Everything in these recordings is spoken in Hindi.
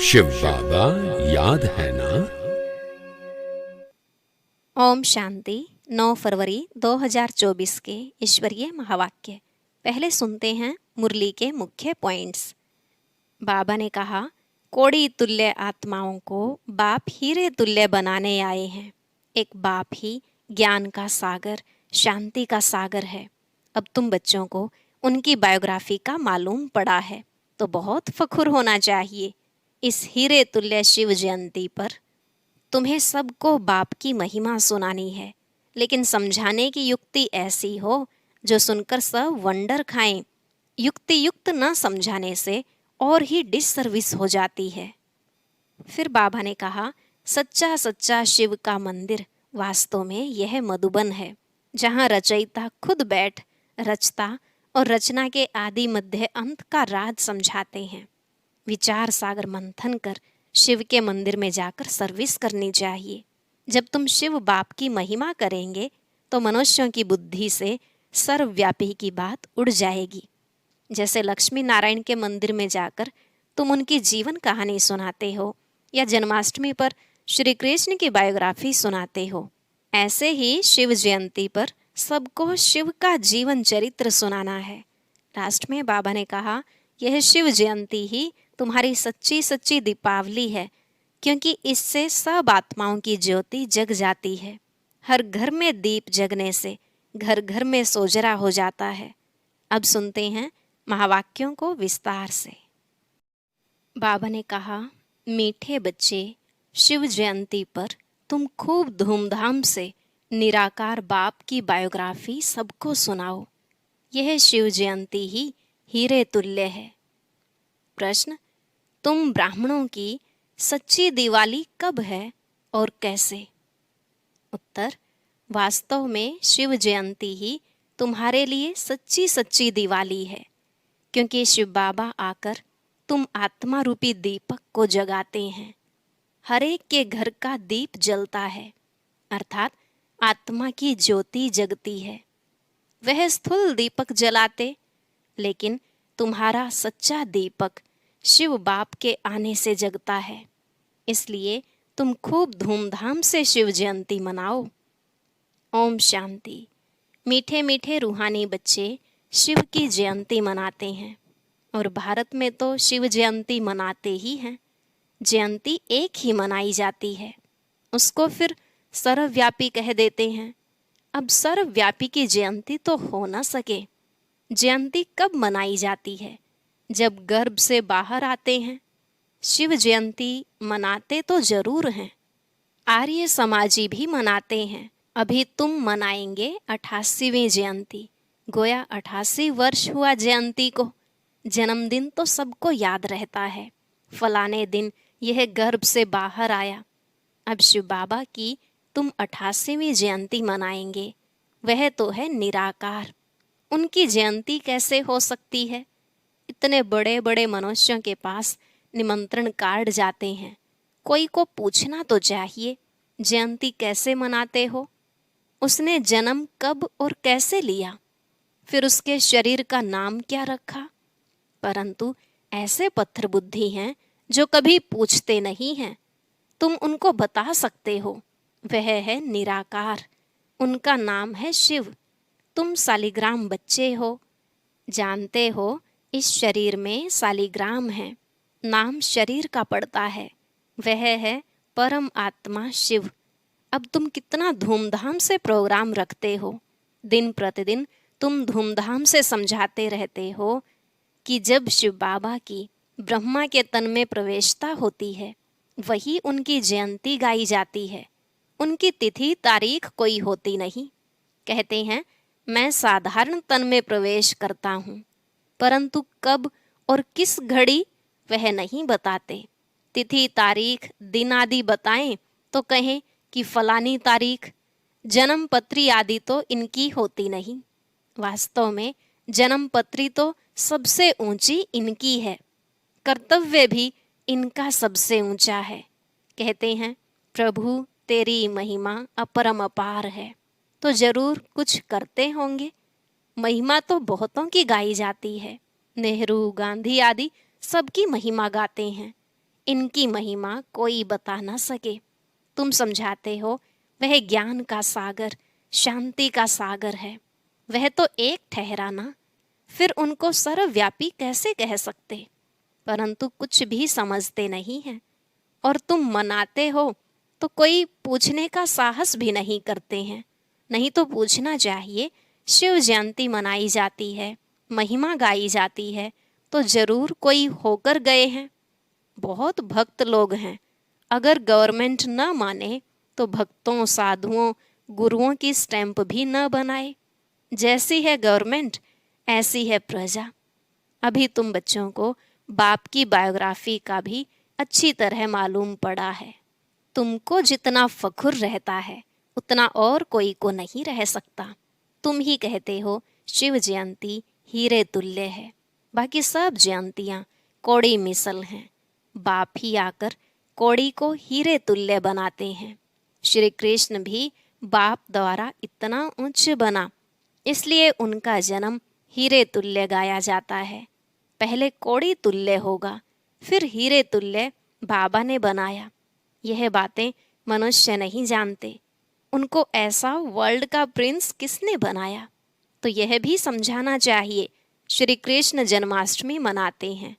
शिव बाबा याद है ना। ओम शांति। 9 फरवरी 2024 के ईश्वरीय महावाक्य। पहले सुनते हैं मुरली के मुख्य पॉइंट्स। बाबा ने कहा, कोड़ी तुल्य आत्माओं को बाप हीरे तुल्य बनाने आए हैं। एक बाप ही ज्ञान का सागर, शांति का सागर है। अब तुम बच्चों को उनकी बायोग्राफी का मालूम पड़ा है तो बहुत फखुर होना चाहिए। इस हीरे तुल्य शिव जयंती पर तुम्हें सबको बाप की महिमा सुनानी है, लेकिन समझाने की युक्ति ऐसी हो जो सुनकर सब वंडर खाएं। युक्ति युक्त न समझाने से और ही डिससर्विस हो जाती है। फिर बाबा ने कहा, सच्चा सच्चा शिव का मंदिर वास्तव में यह मधुबन है, जहाँ रचयिता खुद बैठ रचता और रचना के आदि मध्य अंत का राज समझाते हैं। विचार सागर मंथन कर शिव के मंदिर में जाकर सर्विस करनी चाहिए। जब तुम शिव बाप की महिमा करेंगे तो मनुष्यों की बुद्धि से सर्वव्यापी की बात उड़ जाएगी। जैसे लक्ष्मी नारायण के मंदिर में जाकर तुम उनकी जीवन कहानी सुनाते हो या जन्माष्टमी पर श्री कृष्ण की बायोग्राफी सुनाते हो, ऐसे ही शिव जयंती पर सबको शिव का जीवन चरित्र सुनाना है। लास्ट में बाबा ने कहा, यह शिव जयंती ही तुम्हारी सच्ची सच्ची दीपावली है, क्योंकि इससे सब आत्माओं की ज्योति जग जाती है। हर घर में दीप जगने से घर घर में सोजरा हो जाता है। अब सुनते हैं महावाक्यों को विस्तार से। बाबा ने कहा, मीठे बच्चे, शिव जयंती पर तुम खूब धूमधाम से निराकार बाप की बायोग्राफी सबको सुनाओ। यह शिव जयंती ही हीरे तुल्य है। प्रश्न, तुम ब्राह्मणों की सच्ची दिवाली कब है और कैसे? उत्तर, वास्तव में शिव जयंती ही तुम्हारे लिए सच्ची सच्ची दिवाली है, क्योंकि शिव बाबा आकर तुम आत्मा रूपी दीपक को जगाते हैं। हर एक के घर का दीप जलता है, अर्थात आत्मा की ज्योति जगती है। वह स्थूल दीपक जलाते, लेकिन तुम्हारा सच्चा दीपक शिव बाप के आने से जगता है। इसलिए तुम खूब धूमधाम से शिव जयंती मनाओ। ओम शांति। मीठे मीठे रूहानी बच्चे शिव की जयंती मनाते हैं, और भारत में तो शिव जयंती मनाते ही हैं। जयंती एक ही मनाई जाती है, उसको फिर सर्वव्यापी कह देते हैं। अब सर्वव्यापी की जयंती तो हो न सके। जयंती कब मनाई जाती है? जब गर्भ से बाहर आते हैं। शिव जयंती मनाते तो जरूर हैं, आर्य समाजी भी मनाते हैं। अभी तुम मनाएंगे 88वीं जयंती। गोया 88 वर्ष हुआ जयंती को। जन्मदिन तो सबको याद रहता है, फलाने दिन यह गर्भ से बाहर आया। अब शिव बाबा की तुम 88वीं जयंती मनाएंगे, वह तो है निराकार। उनकी जयंती कैसे हो सकती है? इतने बड़े बड़े मनुष्यों के पास निमंत्रण कार्ड जाते हैं, कोई को पूछना तो चाहिए, जयंती कैसे मनाते हो? उसने जन्म कब और कैसे लिया? फिर उसके शरीर का नाम क्या रखा? परंतु ऐसे पत्थर बुद्धि हैं जो कभी पूछते नहीं हैं। तुम उनको बता सकते हो, वह है निराकार, उनका नाम है शिव। तुम सालिग्राम बच्चे हो, जानते हो इस शरीर में सालिग्राम है, नाम शरीर का पड़ता है, वह है परम आत्मा शिव। अब तुम कितना धूमधाम से प्रोग्राम रखते हो। दिन प्रतिदिन तुम धूमधाम से समझाते रहते हो कि जब शिव बाबा की ब्रह्मा के तन में प्रवेशता होती है, वही उनकी जयंती गाई जाती है। उनकी तिथि तारीख कोई होती नहीं। कहते हैं, मैं साधारण तन में प्रवेश करता हूँ, परंतु कब और किस घड़ी वह नहीं बताते। तिथि तारीख दिन आदि बताएं तो कहें कि फलानी तारीख। जन्म पत्री आदि तो इनकी होती नहीं। वास्तव में जन्म पत्री तो सबसे ऊंची इनकी है, कर्तव्य भी इनका सबसे ऊंचा है। कहते हैं, प्रभु तेरी महिमा अपरम अपार है, तो जरूर कुछ करते होंगे। महिमा तो बहुतों की गाई जाती है। नेहरू, गांधी आदि सबकी महिमा गाते हैं। इनकी महिमा कोई बता न सके। तुम समझाते हो वह ज्ञान का सागर, शांति का सागर है। वह तो एक ठहरा ना, फिर उनको सर्वव्यापी कैसे कह सकते? परंतु कुछ भी समझते नहीं हैं। और तुम मनाते हो तो कोई पूछने का साहस भी नहीं करते हैं। नहीं तो पूछना चाहिए, शिव जयंती मनाई जाती है, महिमा गाई जाती है, तो जरूर कोई होकर गए हैं। बहुत भक्त लोग हैं। अगर गवर्नमेंट न माने तो भक्तों, साधुओं, गुरुओं की स्टैंप भी न बनाए। जैसी है गवर्नमेंट ऐसी है प्रजा। अभी तुम बच्चों को बाप की बायोग्राफी का भी अच्छी तरह मालूम पड़ा है। तुमको जितना फखुर रहता है उतना और कोई को नहीं रह सकता। तुम ही कहते हो शिव जयंती हीरे तुल्य है, बाकी सब जयंतियाँ कौड़ी मिसल हैं। बाप ही आकर कौड़ी को हीरे तुल्य बनाते हैं। श्री कृष्ण भी बाप द्वारा इतना उच्च बना, इसलिए उनका जन्म हीरे तुल्य गाया जाता है। पहले कौड़ी तुल्य होगा, फिर हीरे तुल्य बाबा ने बनाया। यह बातें मनुष्य नहीं जानते। उनको ऐसा वर्ल्ड का प्रिंस किसने बनाया? तो यह भी समझाना चाहिए। श्री कृष्ण जन्माष्टमी मनाते हैं।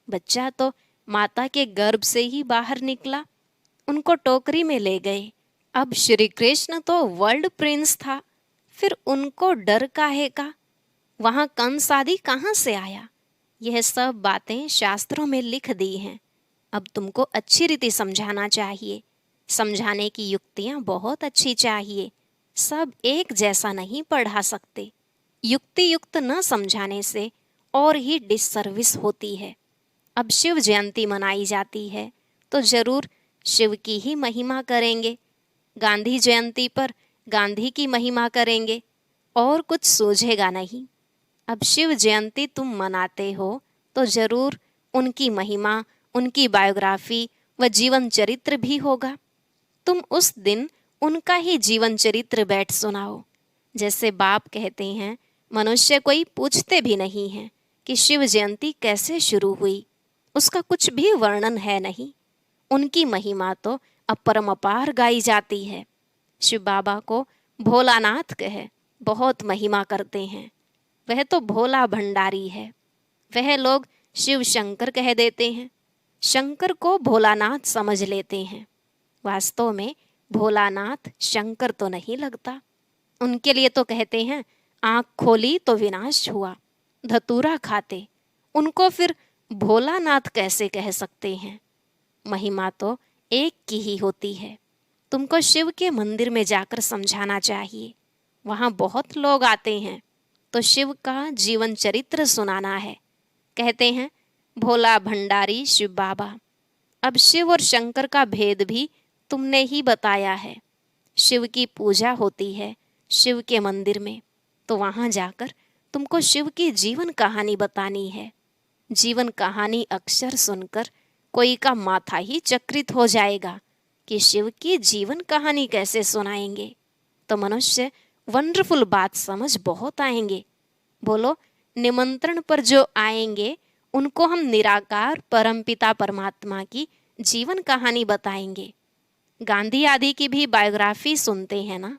बच्चा तो माता के गर्भ से ही बाहर निकला, उनको टोकरी में ले गए। अब श्री कृष्ण तो वर्ल्ड प्रिंस था, फिर उनको डर काहे का? वहां कंस आदि कहाँ से आया? यह सब बातें शास्त्रों में लिख दी हैं। अब तुमको अच्छी रीति समझाना चाहिए। समझाने की युक्तियां बहुत अच्छी चाहिए। सब एक जैसा नहीं पढ़ा सकते। युक्ति युक्त न समझाने से और ही डिससर्विस होती है। अब शिव जयंती मनाई जाती है तो जरूर शिव की ही महिमा करेंगे। गांधी जयंती पर गांधी की महिमा करेंगे, और कुछ सूझेगा नहीं। अब शिव जयंती तुम मनाते हो तो जरूर उनकी महिमा, उनकी बायोग्राफी व जीवन चरित्र भी होगा। तुम उस दिन उनका ही जीवन चरित्र बैठ सुनाओ। जैसे बाप कहते हैं, मनुष्य कोई पूछते भी नहीं है कि शिव जयंती कैसे शुरू हुई, उसका कुछ भी वर्णन है नहीं। उनकी महिमा तो अपरमपार गाई जाती है। शिव बाबा को भोलानाथ कहे बहुत महिमा करते हैं। वह तो भोला भंडारी है। वह लोग शिव शंकर कह देते हैं, शंकर को भोलानाथ समझ लेते हैं। वास्तव में भोलानाथ शंकर तो नहीं लगता। उनके लिए तो कहते हैं, आंख खोली तो विनाश हुआ, धतूरा खाते। उनको फिर भोलानाथ कैसे कह सकते हैं? महिमा तो एक की ही होती है। तुमको शिव के मंदिर में जाकर समझाना चाहिए। वहाँ बहुत लोग आते हैं तो शिव का जीवन चरित्र सुनाना है। कहते हैं भोला भंडारी शिव बाबा। अब शिव और शंकर का भेद भी तुमने ही बताया है। शिव की पूजा होती है शिव के मंदिर में, तो वहाँ जाकर तुमको शिव की जीवन कहानी बतानी है। जीवन कहानी अक्षर सुनकर कोई का माथा ही चक्रित हो जाएगा कि शिव की जीवन कहानी कैसे सुनाएंगे। तो मनुष्य वंडरफुल बात समझ बहुत आएंगे। बोलो, निमंत्रण पर जो आएंगे उनको हम निराकार परमपिता परमात्मा की जीवन कहानी बताएंगे। गांधी आदि की भी बायोग्राफी सुनते हैं ना।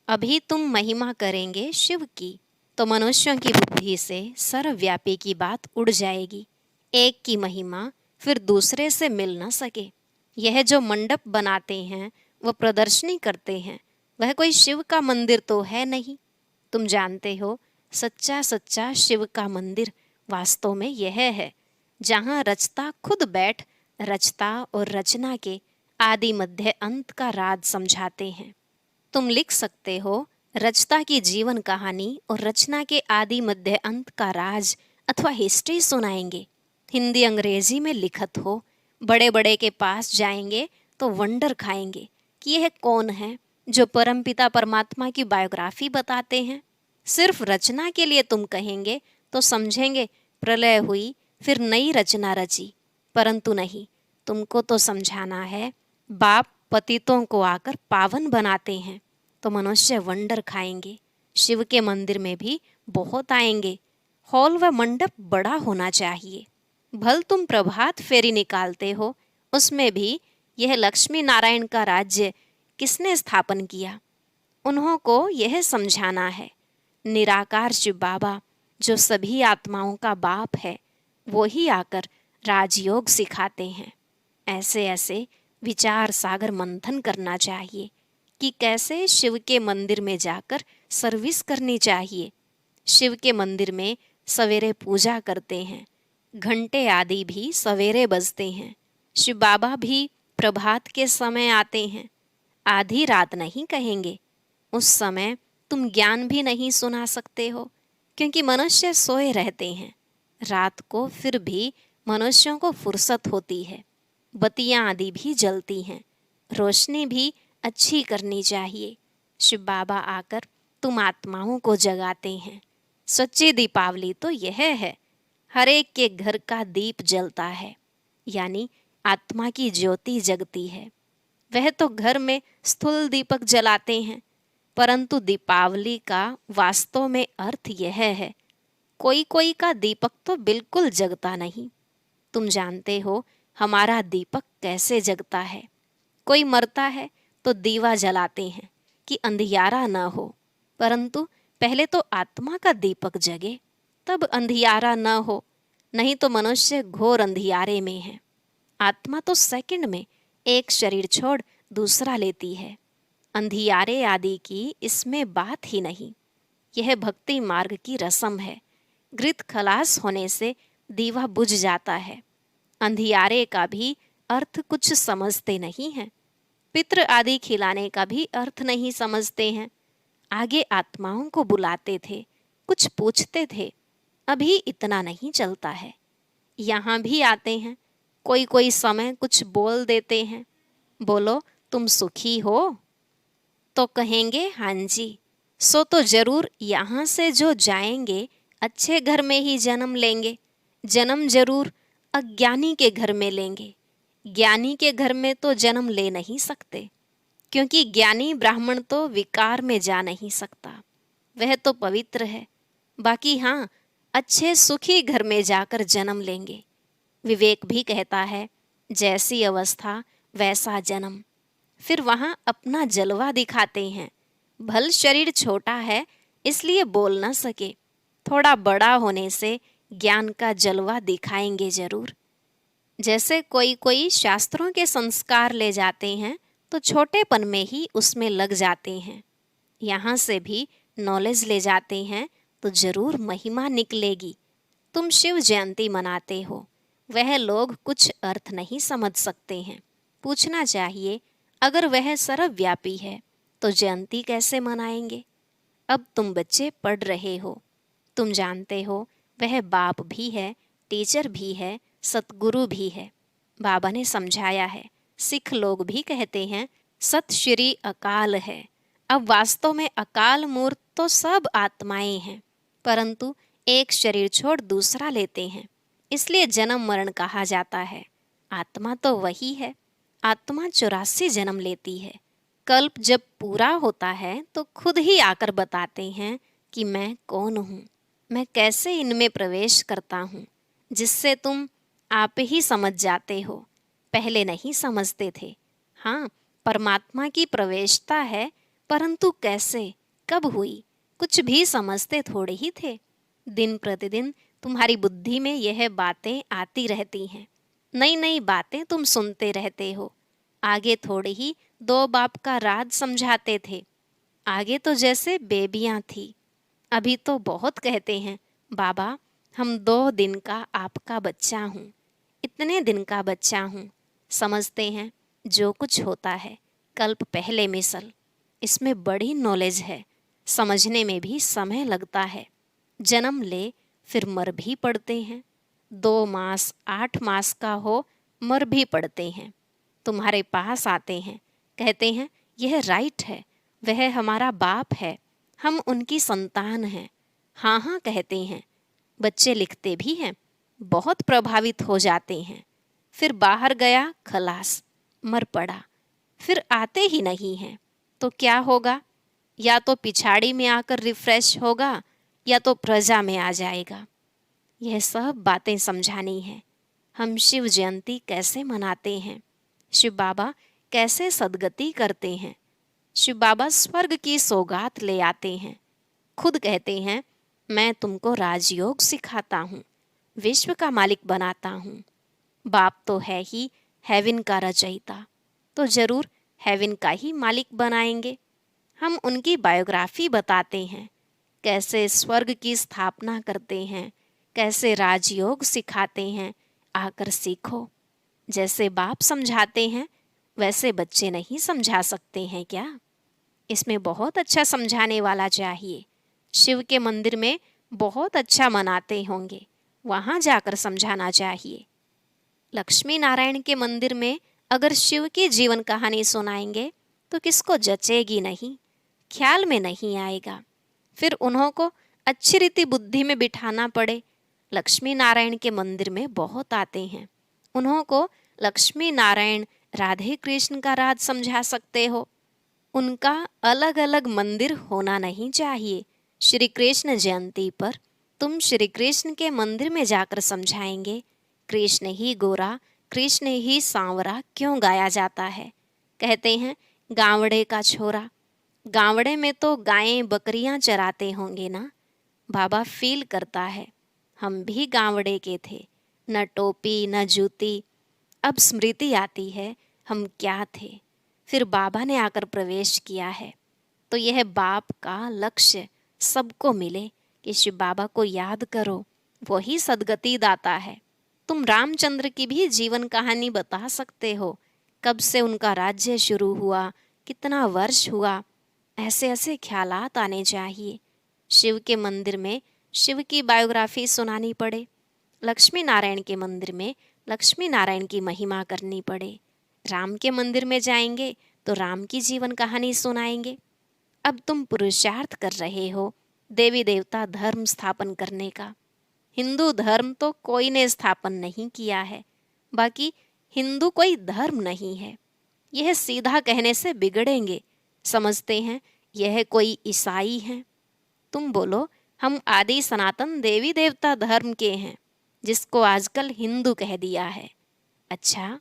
अभी तुम महिमा करेंगे शिव की तो मनुष्यों की बुद्धि से सर्वव्यापी की बात उड़ जाएगी। एक की महिमा फिर दूसरे से मिल न सके। यह जो मंडप बनाते हैं, वह प्रदर्शनी करते हैं, वह कोई शिव का मंदिर तो है नहीं। तुम जानते हो, सच्चा सच्चा शिव का मंदिर वास्तव में यह है जहाँ रचता खुद बैठ रचता और रचना के आदि मध्य अंत का राज समझाते हैं। तुम लिख सकते हो रचता की जीवन कहानी और रचना के आदि मध्य अंत का राज अथवा हिस्ट्री सुनाएंगे। हिंदी अंग्रेजी में लिखत हो, बड़े बड़े के पास जाएंगे तो वंडर खाएंगे कि यह कौन है जो परमपिता परमात्मा की बायोग्राफी बताते हैं। सिर्फ रचना के लिए तुम कहेंगे तो समझेंगे प्रलय हुई फिर नई रचना रची, परंतु नहीं, तुमको तो समझाना है बाप पतितों को आकर पावन बनाते हैं, तो मनुष्य वंडर खाएंगे। शिव के मंदिर में भी बहुत आएंगे। हॉल व मंडप बड़ा होना चाहिए। भल तुम प्रभात फेरी निकालते हो, उसमें भी यह लक्ष्मी नारायण का राज्य किसने स्थापन किया? उन्हों को यह समझाना है। निराकार शिव बाबा जो सभी आत्माओं का बाप है, वो ही आकर राजयोग सिखाते हैं। ऐसे ऐसे विचार सागर मंथन करना चाहिए कि कैसे शिव के मंदिर में जाकर सर्विस करनी चाहिए। शिव के मंदिर में सवेरे पूजा करते हैं, घंटे आदि भी सवेरे बजते हैं। शिव बाबा भी प्रभात के समय आते हैं। आधी रात नहीं कहेंगे, उस समय तुम ज्ञान भी नहीं सुना सकते हो, क्योंकि मनुष्य सोए रहते हैं। रात को फिर भी मनुष्यों को फुर्सत होती है, बत्तियां आदि भी जलती हैं, रोशनी भी अच्छी करनी चाहिए। शिव बाबा आकर तुम आत्माओं को जगाते हैं। सच्ची दीपावली तो यह है, हर एक के घर का दीप जलता है, यानी आत्मा की ज्योति जगती है। वह तो घर में स्थूल दीपक जलाते हैं, परंतु दीपावली का वास्तव में अर्थ यह है, कोई कोई का दीपक तो बिल्कुल जगता नहीं। तुम जानते हो हमारा दीपक कैसे जगता है। कोई मरता है तो दीवा जलाते हैं कि अंधियारा न हो, परंतु पहले तो आत्मा का दीपक जगे, तब अंधियारा न हो, नहीं तो मनुष्य घोर अंधियारे में है। आत्मा तो सेकंड में एक शरीर छोड़ दूसरा लेती है। अंधियारे आदि की इसमें बात ही नहीं। यह भक्ति मार्ग की रस्म है। घृत खलास होने से दीवा बुझ जाता है। अंधियारे का भी अर्थ कुछ समझते नहीं हैं। पितृ आदि खिलाने का भी अर्थ नहीं समझते हैं। आगे आत्माओं को बुलाते थे, कुछ पूछते थे, अभी इतना नहीं चलता है। यहाँ भी आते हैं, कोई कोई समय कुछ बोल देते हैं। बोलो तुम सुखी हो, तो कहेंगे हाँ जी। सो तो जरूर यहाँ से जो जाएंगे अच्छे घर में ही जन्म लेंगे। जन्म जरूर अज्ञानी के घर में लेंगे। ज्ञानी के घर में तो जन्म ले नहीं सकते, क्योंकि ज्ञानी ब्राह्मण तो विकार में जा नहीं सकता, वह तो पवित्र है। बाकी हाँ, अच्छे सुखी घर में जाकर जन्म लेंगे। विवेक भी कहता है, जैसी अवस्था वैसा जन्म। फिर वहाँ अपना जलवा दिखाते हैं। भल शरीर छोटा है इसलिए बोल न सके, थोड़ा बड़ा होने से ज्ञान का जलवा दिखाएंगे जरूर। जैसे कोई कोई शास्त्रों के संस्कार ले जाते हैं तो छोटेपन में ही उसमें लग जाते हैं। यहाँ से भी नॉलेज ले जाते हैं तो जरूर महिमा निकलेगी। तुम शिव जयंती मनाते हो, वह लोग कुछ अर्थ नहीं समझ सकते हैं। पूछना चाहिए, अगर वह सर्वव्यापी है तो जयंती कैसे मनाएंगे? अब तुम बच्चे पढ़ रहे हो, तुम जानते हो वह बाप भी है, टीचर भी है, सतगुरु भी है। बाबा ने समझाया है। सिख लोग भी कहते हैं सत श्री अकाल है। अब वास्तव में अकाल मूर्त तो सब आत्माएं हैं, परंतु एक शरीर छोड़ दूसरा लेते हैं, इसलिए जन्म मरण कहा जाता है। आत्मा तो वही है। आत्मा 84 जन्म लेती है। कल्प जब पूरा होता है तो खुद ही आकर बताते हैं कि मैं कौन हूँ, मैं कैसे इनमें प्रवेश करता हूँ, जिससे तुम आप ही समझ जाते हो। पहले नहीं समझते थे। हाँ, परमात्मा की प्रवेशता है, परंतु कैसे, कब हुई, कुछ भी समझते थोड़े ही थे। दिन प्रतिदिन तुम्हारी बुद्धि में यह बातें आती रहती हैं। नई नई बातें तुम सुनते रहते हो। आगे थोड़े ही 2 बाप का राज समझाते थे। आगे तो जैसे बेबियां थी। अभी तो बहुत कहते हैं, बाबा हम 2 दिन का आपका बच्चा हूँ, इतने दिन का बच्चा हूँ। समझते हैं जो कुछ होता है कल्प पहले मिसल। इसमें बड़ी नॉलेज है, समझने में भी समय लगता है। जन्म ले फिर मर भी पड़ते हैं। 2 मास 8 मास का हो मर भी पड़ते हैं। तुम्हारे पास आते हैं, कहते हैं यह राइट है, वह हमारा बाप है, हम उनकी संतान हैं। हाँ हाँ कहते हैं। बच्चे लिखते भी हैं, बहुत प्रभावित हो जाते हैं। फिर बाहर गया खलास, मर पड़ा, फिर आते ही नहीं हैं। तो क्या होगा? या तो पिछाड़ी में आकर रिफ्रेश होगा, या तो प्रजा में आ जाएगा। यह सब बातें समझानी है। हम शिव जयंती कैसे मनाते हैं, शिव बाबा कैसे सद्गति करते हैं। शिव बाबा स्वर्ग की सौगात ले आते हैं। खुद कहते हैं, मैं तुमको राजयोग सिखाता हूँ, विश्व का मालिक बनाता हूँ। बाप तो है ही हेवन का रचयिता, तो जरूर हेवन का ही मालिक बनाएंगे। हम उनकी बायोग्राफी बताते हैं, कैसे स्वर्ग की स्थापना करते हैं, कैसे राजयोग सिखाते हैं, आकर सीखो। जैसे बाप समझाते हैं वैसे बच्चे नहीं समझा सकते हैं क्या? इसमें बहुत अच्छा समझाने वाला चाहिए। शिव के मंदिर में बहुत अच्छा मनाते होंगे, वहाँ जाकर समझाना चाहिए। लक्ष्मी नारायण के मंदिर में अगर शिव की जीवन कहानी सुनाएंगे तो किसको जचेगी नहीं, ख्याल में नहीं आएगा। फिर उन्हों को अच्छी रीति बुद्धि में बिठाना पड़े। लक्ष्मी नारायण के मंदिर में बहुत आते हैं, उन्हों को लक्ष्मी नारायण राधे कृष्ण का राज समझा सकते हो। उनका अलग अलग मंदिर होना नहीं चाहिए। श्री कृष्ण जयंती पर तुम श्री कृष्ण के मंदिर में जाकर समझाएंगे कृष्ण ही गोरा, कृष्ण ही सांवरा क्यों गाया जाता है। कहते हैं गावड़े का छोरा, गावड़े में तो गायें बकरियां चराते होंगे ना। बाबा फील करता है, हम भी गावड़े के थे, न टोपी न जूती। अब स्मृति आती है हम क्या थे। फिर बाबा ने आकर प्रवेश किया है। तो यह बाप का लक्ष्य सबको मिले कि शिव बाबा को याद करो, वही सद्गति दाता है। तुम रामचंद्र की भी जीवन कहानी बता सकते हो, कब से उनका राज्य शुरू हुआ, कितना वर्ष हुआ। ऐसे ऐसे ख्यालात आने चाहिए। शिव के मंदिर में शिव की बायोग्राफी सुनानी पड़े, लक्ष्मी नारायण के मंदिर में लक्ष्मी नारायण की महिमा करनी पड़े। राम के मंदिर में जाएंगे तो राम की जीवन कहानी सुनाएंगे। अब तुम पुरुषार्थ कर रहे हो देवी देवता धर्म स्थापन करने का। हिंदू धर्म तो कोई ने स्थापन नहीं किया है, बाकी हिंदू कोई धर्म नहीं है। यह सीधा कहने से बिगड़ेंगे, समझते हैं यह कोई ईसाई हैं। तुम बोलो हम आदि सनातन देवी देवता धर्म के हैं, जिसको आजकल हिंदू कह दिया है। अच्छा,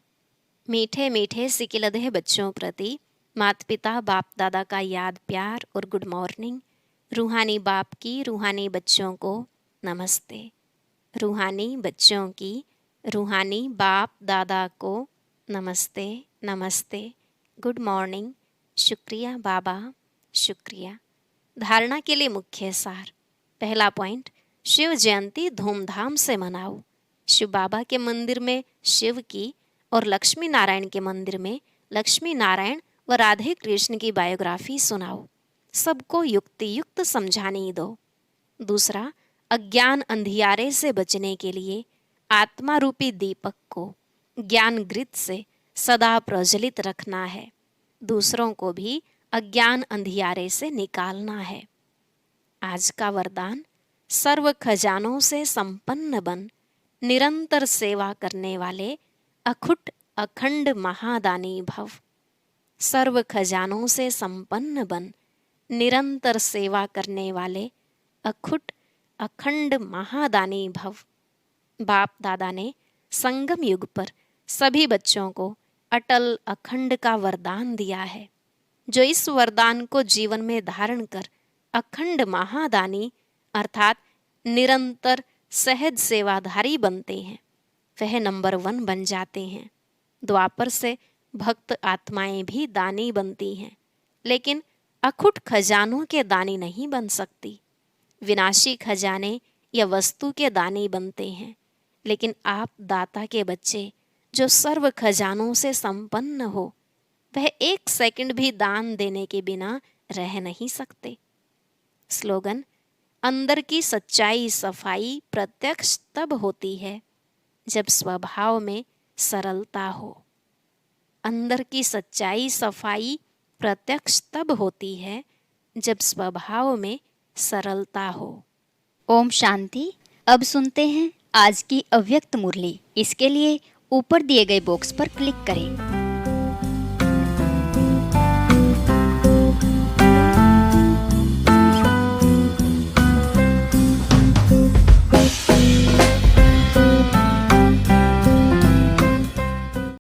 मीठे मीठे सिकिलधे बच्चों प्रति माता पिता बाप दादा का याद प्यार और गुड मॉर्निंग। रूहानी बाप की रूहानी बच्चों को नमस्ते। रूहानी बच्चों की रूहानी बाप दादा को नमस्ते नमस्ते, गुड मॉर्निंग, शुक्रिया बाबा, शुक्रिया। धारणा के लिए मुख्य सार। पहला पॉइंट, शिव जयंती धूमधाम से मनाओ। शिव बाबा के मंदिर में शिव की और लक्ष्मी नारायण के मंदिर में लक्ष्मी नारायण व राधे कृष्ण की बायोग्राफी सुनाओ। सबको युक्ति युक्त समझाने दो। दूसरा, अज्ञान अंधियारे से बचने के लिए आत्मा रूपी दीपक को ज्ञान गृत से सदा प्रज्वलित रखना है। दूसरों को भी अज्ञान अंधियारे से निकालना है। आज का वरदान, सर्व खजानों से संपन्न बन निरंतर सेवा करने वाले अखुट अखंड महादानी भव। सर्व खजानों से संपन्न बन निरंतर सेवा करने वाले अखुट अखंड महादानी भव। बाप दादा ने संगम युग पर सभी बच्चों को अटल अखंड का वरदान दिया है। जो इस वरदान को जीवन में धारण कर अखंड महादानी अर्थात निरंतर सहज सेवाधारी बनते हैं, वह नंबर 1 बन जाते हैं। द्वापर से भक्त आत्माएं भी दानी बनती हैं, लेकिन अखुट खजानों के दानी नहीं बन सकती। विनाशी खजाने या वस्तु के दानी बनते हैं, लेकिन आप दाता के बच्चे जो सर्व खजानों से संपन्न हो, वह 1 सेकंड भी दान देने के बिना रह नहीं सकते। स्लोगन, अंदर की सच्चाई सफाई प्रत्यक्ष तब होती है जब स्वभाव में सरलता हो। अंदर की सच्चाई सफाई प्रत्यक्ष तब होती है जब स्वभाव में सरलता हो। ओम शांति। अब सुनते हैं आज की अव्यक्त मुरली। इसके लिए ऊपर दिए गए बॉक्स पर क्लिक करें।